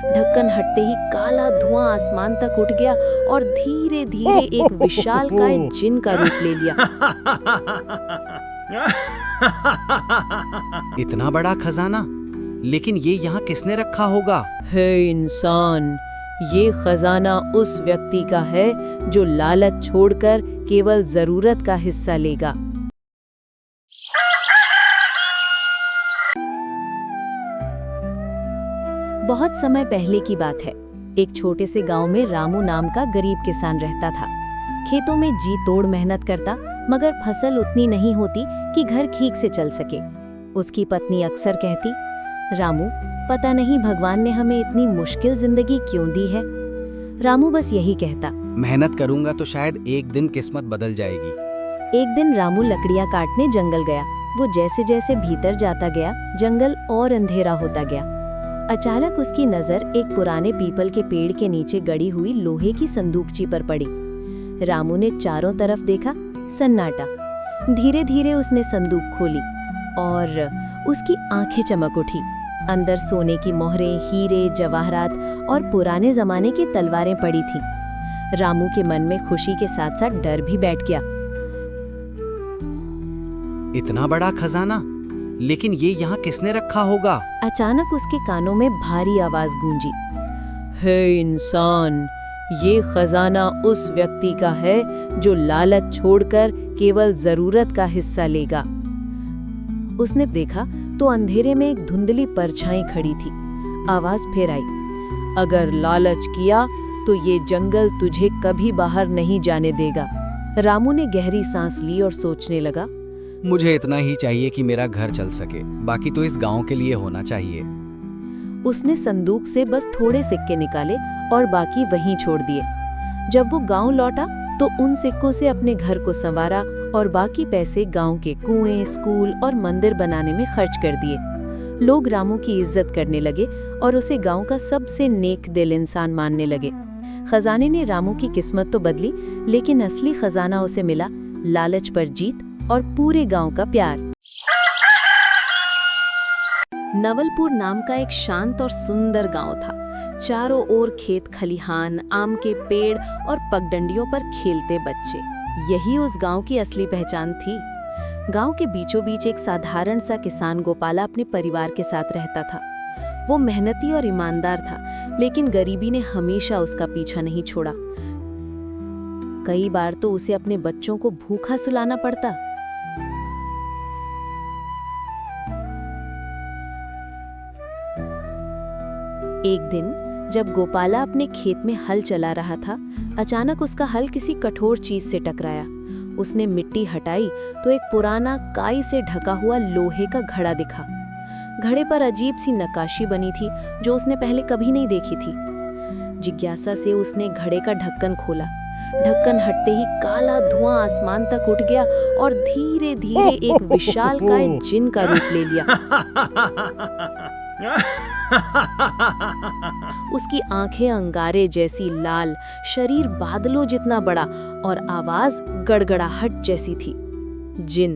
ढक्कन हटते ही काला धुआं आसमान तक उठ गया और धीरे धीरे एक विशालकाय जिन का रूप ले लिया। इतना बड़ा खजाना, लेकिन ये यहाँ किसने रखा होगा? हे इंसान, ये खजाना उस व्यक्ति का है जो लालच छोड़कर केवल जरूरत का हिस्सा लेगा। बहुत समय पहले की बात है। एक छोटे से गांव में रामू नाम का गरीब किसान रहता था। खेतों में जी तोड़ मेहनत करता, मगर फसल उतनी नहीं होती कि घर ठीक से चल सके। उसकी पत्नी अक्सर कहती, रामू, पता नहीं भगवान ने हमें इतनी मुश्किल जिंदगी क्यों दी है। रामू बस यही कहता, मेहनत करूंगा तो शायद एक दिन किस्मत बदल जाएगी। एक दिन रामू लकड़ियां काटने जंगल गया। वो जैसे जैसे भीतर जाता गया, जंगल और अंधेरा होता गया। अचानक उसकी नजर एक पुराने पीपल के पेड़ के नीचे गड़ी हुई लोहे की संदूकची पर पड़ी। रामू ने चारों तरफ देखा, सन्नाटा। धीरे धीरे उसने संदूक खोली और उसकी आंखें चमक उठी। अंदर सोने की मोहरें, हीरे, जवाहरात और पुराने जमाने की तलवारें पड़ी थीं। रामू के मन में खुशी के साथ साथ डर भी बैठ गया। इतना बड़ा खजाना, लेकिन ये यहाँ किसने रखा होगा? अचानक उसके कानों में भारी आवाज गूंजी, हे इंसान, ये खजाना उस व्यक्ति का है जो लालच छोड़कर केवल जरूरत का हिस्सा लेगा। उसने देखा तो अंधेरे में एक धुंधली परछाई खड़ी थी। आवाज फिर आई, अगर लालच किया तो ये जंगल तुझे कभी बाहर नहीं जाने देगा। रामू ने गहरी सांस ली और सोचने लगा, मुझे इतना ही चाहिए कि मेरा घर चल सके, बाकी तो इस गांव के लिए होना चाहिए। उसने संदूक से बस थोड़े सिक्के निकाले और बाकी वहीं छोड़ दिए। जब वो गांव लौटा तो उन सिक्कों से अपने घर को संवारा और बाकी पैसे गांव के कुएं, स्कूल और मंदिर बनाने में खर्च कर दिए। लोग रामू की इज्जत करने लगे और उसे गांव का सबसे नेक दिल इंसान मानने लगे। खजाने ने रामू की किस्मत तो बदली, लेकिन असली खजाना उसे मिला, लालच पर जीत और पूरे गांव का प्यार। नवलपुर नाम का एक शांत और सुंदर गांव था। चारों ओर खेत खलिहान, आम के पेड़ और पगडंडियों पर खेलते बच्चे, यही उस गांव की असली पहचान थी। गांव के बीचों बीच एक साधारण सा किसान गोपाला अपने परिवार के साथ रहता था। वो मेहनती और ईमानदार था, लेकिन गरीबी ने हमेशा उसका पीछा नहीं छोड़ा। कई बार तो उसे अपने बच्चों को भूखा सुलाना पड़ता। एक दिन जब गोपाला अपने खेत में हल चला रहा था, अचानक उसका हल किसी कठोर चीज से टकराया। उसने मिट्टी हटाई तो एक पुराना काई से ढका हुआ लोहे का घड़ा दिखा। घड़े पर अजीब सी नक्काशी बनी थी जो उसने पहले कभी नहीं देखी थी। जिज्ञासा से उसने घड़े का ढक्कन खोला। ढक्कन हटते ही काला धुआं आसमान तक उठ गया और धीरे धीरे एक विशालकाय जिन का रूप ले लिया। उसकी आंखें अंगारे जैसी लाल, शरीर बादलों जितना बड़ा और आवाज गड़गड़ाहट जैसी थी। जिन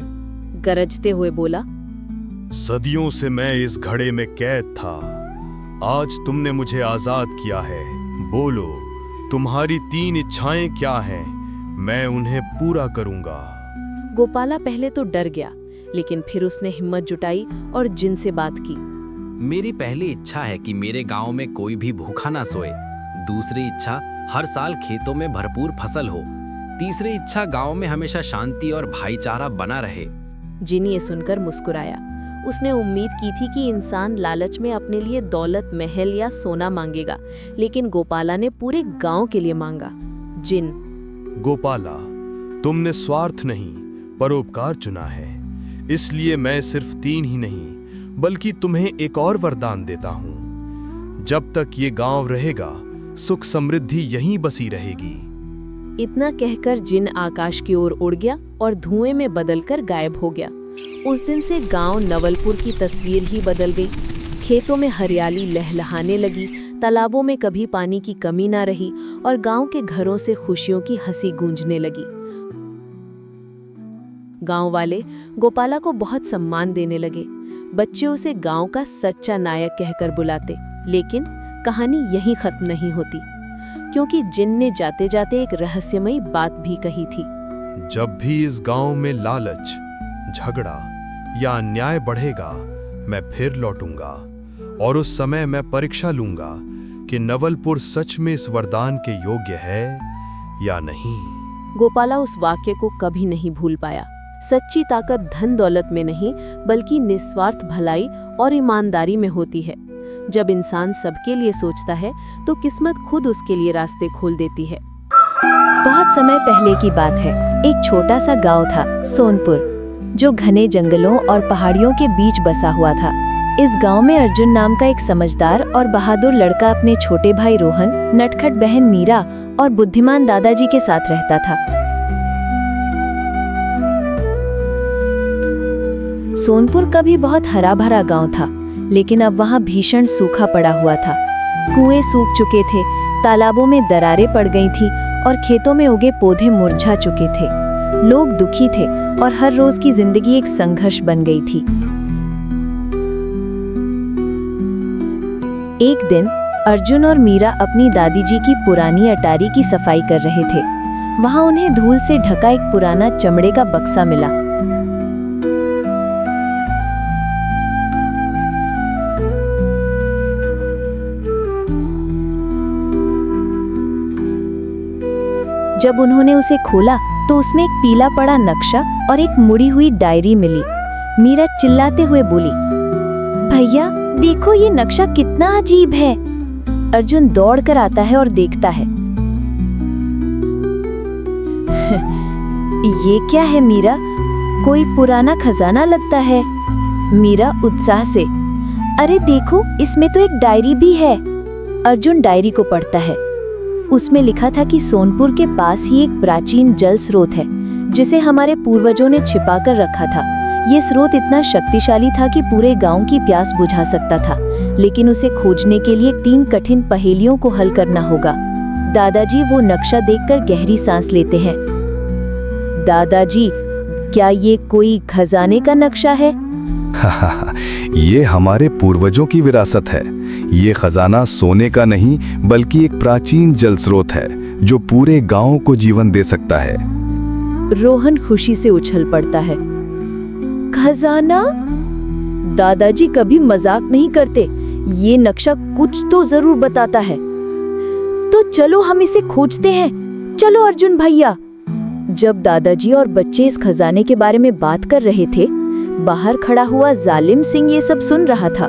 गरजते हुए बोला, सदियों से मैं इस घड़े में कैद था, आज तुमने मुझे आजाद किया है। बोलो, तुम्हारी 3 इच्छाएं क्या हैं? मैं उन्हें पूरा करूंगा। गोपाला पहले तो डर गया, लेकिन फिर उसने हिम्मत जुटाई और जिन से बात की। मेरी पहली इच्छा है कि मेरे गांव में कोई भी भूखा ना सोए। दूसरी इच्छा, हर साल खेतों में भरपूर फसल हो। तीसरी इच्छा, गांव में हमेशा शांति और भाईचारा बना रहे। जिन ये सुनकर मुस्कुराया। उसने उम्मीद की थी कि इंसान लालच में अपने लिए दौलत, महल या सोना मांगेगा, लेकिन गोपाला ने पूरे गांव के लिए मांगा। जिन, गोपाला, तुमने स्वार्थ नहीं परोपकार चुना है, इसलिए मैं सिर्फ 3 ही नहीं बल्कि तुम्हें एक और वरदान देता हूँ। जब तक ये गांव रहेगा, सुख समृद्धि यहीं बसी रहेगी। इतना कहकर जिन आकाश की ओर उड़ गया और धुएं में बदलकर गायब हो गया। उस दिन से गांव नवलपुर की तस्वीर ही बदल गई। खेतों में हरियाली लहलहाने लगी, तालाबों में कभी पानी की कमी ना रही और गांव के घरों से खुशियों की हंसी गूंजने लगी। गांव वाले गोपाला को बहुत सम्मान देने लगे। बच्चे उसे गांव का सच्चा नायक कहकर बुलाते, लेकिन कहानी यहीं खत्म नहीं होती, क्योंकि जिन ने जाते जाते एक रहस्यमयी बात भी कही थी। जब भी इस गांव में लालच, झगड़ा या अन्याय बढ़ेगा, मैं फिर लौटूंगा और उस समय मैं परीक्षा लूंगा कि नवलपुर सच में इस वरदान के योग्य है या नहीं। गोपाला उस वाक्य को कभी नहीं भूल पाया। सच्ची ताकत धन दौलत में नहीं, बल्कि निस्वार्थ भलाई और ईमानदारी में होती है। जब इंसान सबके लिए सोचता है तो किस्मत खुद उसके लिए रास्ते खोल देती है। बहुत समय पहले की बात है। एक छोटा सा गांव था, सोनपुर, जो घने जंगलों और पहाड़ियों के बीच बसा हुआ था। इस गांव में अर्जुन नाम का एक समझदार और बहादुर लड़का अपने छोटे भाई रोहन, नटखट बहन मीरा और बुद्धिमान दादाजी के साथ रहता था। सोनपुर कभी बहुत हरा भरा गांव था, लेकिन अब वहां भीषण सूखा पड़ा हुआ था। कुएं सूख चुके थे, तालाबों में दरारें पड़ गई थी और खेतों में उगे पौधे मुरझा चुके थे। लोग दुखी थे और हर रोज की जिंदगी एक संघर्ष बन गई थी। एक दिन अर्जुन और मीरा अपनी दादी जी की पुरानी अटारी की सफाई कर रहे थे। वहां उन्हें धूल से ढका एक पुराना चमड़े का बक्सा मिला। जब उन्होंने उसे खोला तो उसमें एक पीला पड़ा नक्शा और एक मुड़ी हुई डायरी मिली। मीरा चिल्लाते हुए बोली, भैया देखो, ये नक्शा कितना अजीब है। अर्जुन दौड़कर आता है और देखता है। ये क्या है मीरा? कोई पुराना खजाना लगता है। मीरा उत्साह से, अरे देखो, इसमें तो एक डायरी भी है। अर्जुन डायरी को पढ़ता है। उसमें लिखा था कि सोनपुर के पास ही एक प्राचीन जल स्रोत है, जिसे हमारे पूर्वजों ने छिपा कर रखा था। ये स्रोत इतना शक्तिशाली था कि पूरे गांव की प्यास बुझा सकता था, लेकिन उसे खोजने के लिए 3 कठिन पहेलियों को हल करना होगा। दादाजी वो नक्शा देखकर गहरी सांस लेते हैं। दादाजी, क्या ये कोई खजाने का नक्शा है? ये हमारे पूर्वजों की विरासत है। ये खजाना सोने का नहीं, बल्कि एक प्राचीन जल स्रोत है जो पूरे गांव को जीवन दे सकता है। रोहन खुशी से उछल पड़ता है। खजाना? दादाजी कभी मजाक नहीं करते। ये नक्शा कुछ तो जरूर बताता है। तो चलो हम इसे खोजते हैं। चलो अर्जुन भैया। जब दादाजी और बच्चे इस खजाने के बारे में बात कर रहे थे, बाहर खड़ा हुआ जालिम सिंह ये सब सुन रहा था।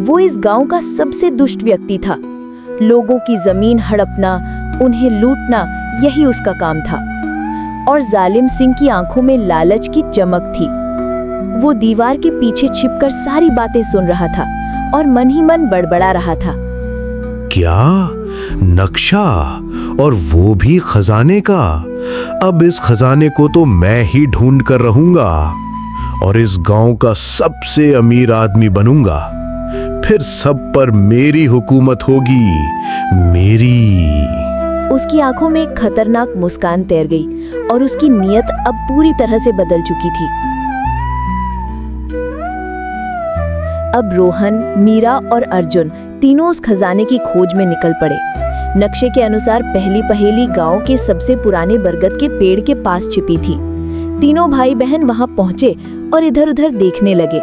वो इस गांव का सबसे दुष्ट व्यक्ति था। लोगों की जमीन हड़पना, उन्हें लूटना, यही उसका काम था। और जालिम सिंह की आंखों में लालच की चमक थी। वो दीवार के पीछे छिपकर सारी बातें सुन रहा था और मन ही मन बड़बड़ा रहा था। क्या नक्शा, और वो भी खजाने का? अब इस खजाने को तो मैं ही ढूंढ कर रहूंगा और इस गांव का सबसे अमीर आदमी बनूंगा। फिर सब पर मेरी हुकूमत होगी, मेरी। उसकी आंखों में एक खतरनाक मुस्कान तैर गई और उसकी नीयत अब पूरी तरह से बदल चुकी थी। अब रोहन, मीरा और अर्जुन तीनों उस खजाने की खोज में निकल पड़े। नक्शे के अनुसार पहली पहेली गांव के सबसे पुराने बरगद के पेड़ के पास छिपी थी। तीनों भाई बहन वहां पहुंचे और इधर-उधर देखने लगे।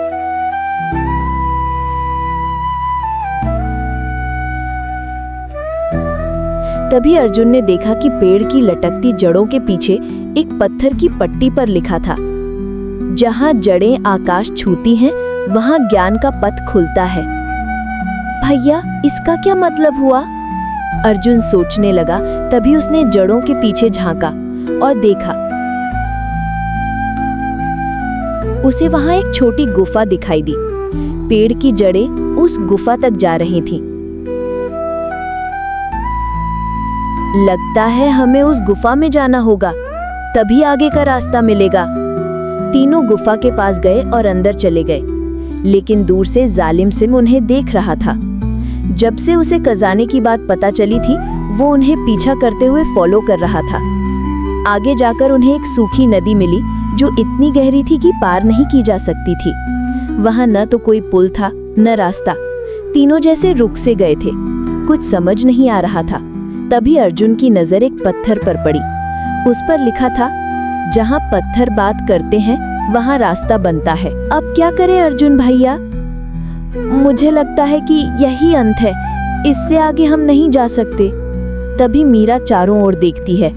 तभी अर्जुन ने देखा कि पेड़ की लटकती जड़ों के पीछे एक पत्थर की पट्टी पर लिखा था, जहां जड़ें आकाश छूती हैं, वहां ज्ञान का पथ खुलता है। भैया, इसका क्या मतलब हुआ? अर्जुन सोचने लगा। तभी उसने जड़ों के पीछे झांका और देखा। उसे वहां एक छोटी गुफा दिखाई दी। पेड़ की जड़ें उस गुफा तक जा रही थीं। लगता है हमें उस गुफा में जाना होगा, तभी आगे का रास्ता मिलेगा। तीनों गुफा के पास गए और अंदर चले गए, लेकिन दूर से जालिम सिंह उन्हें देख रहा था। जब से उसे खजाने की बात पता चली थी, वो उन्हें पीछा करते हुए फॉलो कर रहा था। आगे जाकर उन्हें एक सूखी नदी मिली जो इतनी गहरी थी कि पार नहीं की जा सकती थी। वहां न तो कोई पुल था न रास्ता, तीनों जैसे रुक से गए थे। कुछ समझ नहीं आ रहा था। तभी अर्जुन की नजर एक पत्थर पर पड़ी। उस पर लिखा था, जहां पत्थर बात करते हैं वहां रास्ता बनता है। अब क्या करें अर्जुन भैया? मुझे लगता है कि यही अंत है, इससे आगे हम नहीं जा सकते। तभी मीरा चारों ओर देखती है।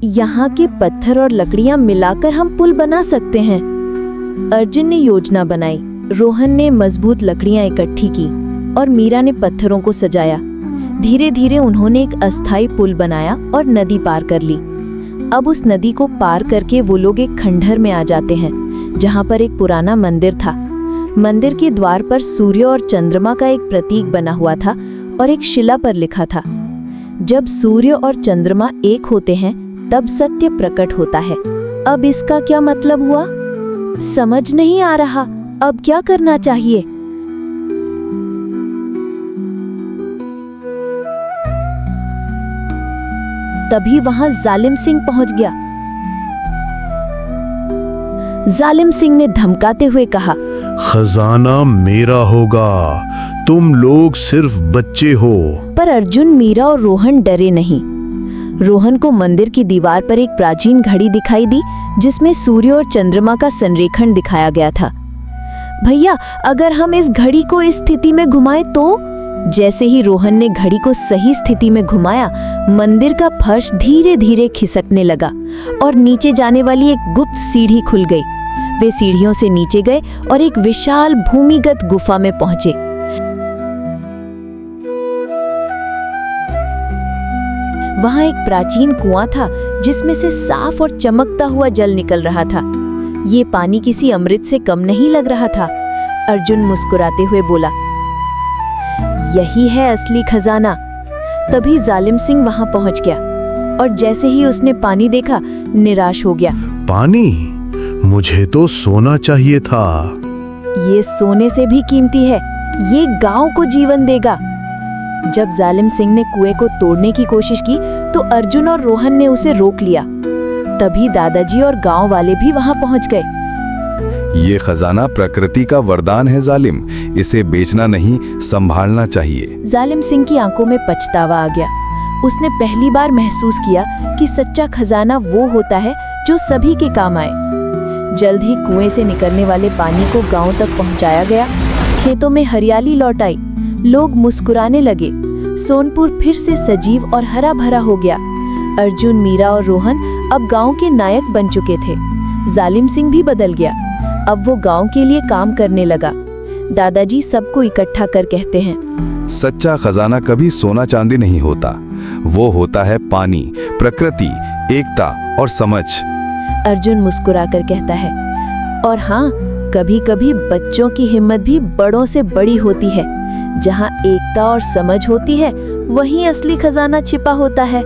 यहाँ के पत्थर और लकड़ियां मिलाकर हम पुल बना सकते हैं। अर्जुन ने योजना बनाई। रोहन ने मजबूत लकड़ियां इकट्ठी की और मीरा ने पत्थरों को सजाया। धीरे धीरे उन्होंने एक अस्थायी पुल बनाया और नदी पार कर ली। अब उस नदी को पार करके वो लोग एक खंडहर में आ जाते हैं, जहाँ पर एक पुराना मंदिर था। मंदिर के द्वार पर सूर्य और चंद्रमा का एक प्रतीक बना हुआ था और एक शिला पर लिखा था, जब सूर्य और चंद्रमा एक होते हैं तब सत्य प्रकट होता है। अब इसका क्या मतलब हुआ? समझ नहीं आ रहा। अब क्या करना चाहिए? तभी वहां जालिम सिंह पहुंच गया। जालिम सिंह ने धमकाते हुए कहा, खजाना मेरा होगा, तुम लोग सिर्फ बच्चे हो। पर अर्जुन, मीरा और रोहन डरे नहीं। रोहन को मंदिर की दीवार पर एक प्राचीन घड़ी दिखाई दी, जिसमें सूर्य और चंद्रमा का संरेखण दिखाया गया था। भैया, अगर हम इस घड़ी को इस स्थिति में घुमाएं तो? जैसे ही रोहन ने घड़ी को सही स्थिति में घुमाया, मंदिर का फर्श धीरे धीरे खिसकने लगा और नीचे जाने वाली एक गुप्त सीढ़ी खुल गई। वे सीढ़ियों से नीचे गए और एक विशाल भूमिगत गुफा में पहुंचे। वहां एक प्राचीन कुआं था, जिसमें से साफ और चमकता हुआ जल निकल रहा था। ये पानी किसी अमृत से कम नहीं लग रहा था। अर्जुन मुस्कुराते हुए बोला, यही है असली खजाना। तभी जालिम सिंह वहां पहुंच गया और जैसे ही उसने पानी देखा, निराश हो गया। पानी? मुझे तो सोना चाहिए था। ये सोने से भी कीमती है, ये गांव को जीवन देगा। जब जालिम सिंह ने कुएं को तोड़ने की कोशिश की तो अर्जुन और रोहन ने उसे रोक लिया। तभी दादाजी और गांव वाले भी वहां पहुंच गए। ये खजाना प्रकृति का वरदान है जालिम, इसे बेचना नहीं, संभालना चाहिए। जालिम सिंह की आंखों में पछतावा आ गया। उसने पहली बार महसूस किया कि सच्चा खजाना वो होता है जो सभी के काम आए। जल्द ही कुएं से निकलने वाले पानी को गांव तक पहुंचाया गया। खेतों में हरियाली लौट आई, लोग मुस्कुराने लगे। सोनपुर फिर से सजीव और हरा भरा हो गया। अर्जुन, मीरा और रोहन अब गांव के नायक बन चुके थे। जालिम सिंह भी बदल गया। अब वो गांव के लिए काम करने लगा। दादाजी सबको इकट्ठा कर कहते हैं, सच्चा खजाना कभी सोना चांदी नहीं होता, वो होता है पानी, प्रकृति, एकता और समझ। अर्जुन मुस्कुराकर कहता है, और हाँ, कभी कभी बच्चों की हिम्मत भी बड़ों से बड़ी होती है। जहाँ एकता और समझ होती है, वहीं असली खजाना छिपा होता है।